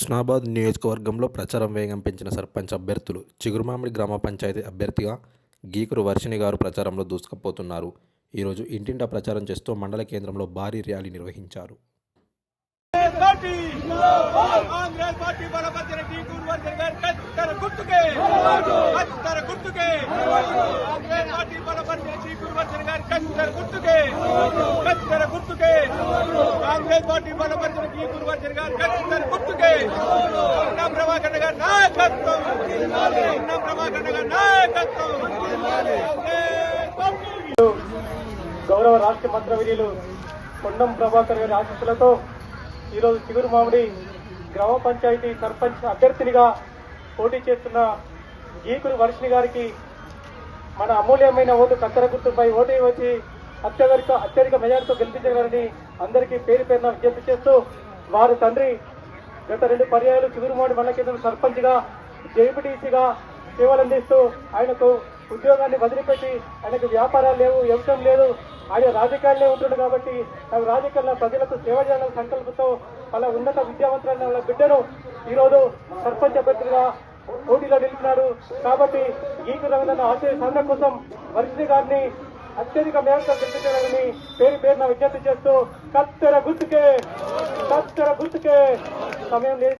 హుస్నాబాద్ నియోజకవర్గంలో ప్రచారం వేగం పెంచిన సర్పంచ్ అభ్యర్థులు. చిగురుమామిడి గ్రామ పంచాయతీ అభ్యర్థిగా గీకురు వర్షిణి గారు ప్రచారంలో దూసుకుపోతున్నారు. ఈరోజు ఇంటింటా ప్రచారం చేస్తూ మండల కేంద్రంలో భారీ ర్యాలీ నిర్వహించారు. గౌరవ రాష్ట్ర మంత్రివర్యులు పొన్నం ప్రభాకర్ గారి ఆశీస్సులతో ఈరోజు చిగురుమామిడి గ్రామ పంచాయతీ సర్పంచ్ అభ్యర్థినిగా పోటీ చేస్తున్న గీకురు వర్షిణి గారికి మన అమూల్యమైన ఓటు కత్తెర గుర్తుపై ఓటు వచ్చి అత్యధిక మెజార్టీతో గెలిపించగలని అందరికీ పేరు పేరున విజ్ఞప్తి చేస్తూ, వారి తండ్రి గత 2 పర్యాయాలు చిగురుమామిడి మండల కేంద్రం సర్పంచ్గా జేపీటీసీగా సేవలు అందిస్తూ ఆయనకు ఉద్యోగాన్ని వదిలిపెట్టి ఆయనకు వ్యాపారాలు లేవు, వ్యవసాయం లేదు, ఆయన రాజకీయాల్లో ఉంటున్నాడు. కాబట్టి రాజకీయాల్లో ప్రజలకు సేవ చేయాలనే సంకల్పంతో వాళ్ళ ఉన్నత విద్యావంతులైన వాళ్ళ బిడ్డను ఈరోజు సర్పంచ్ అభ్యర్థిగా పోటీలో నిలిపినాడు. కాబట్టి గీకు రవీంద్ర ఆశయ సాధన కోసం వర్షిణి గారిని అత్యధిక మేరకు గెలిపించాలని పేరు పేరున విజ్ఞప్తి చేస్తూ కత్తెర గుర్తుకే సమయం లేదు.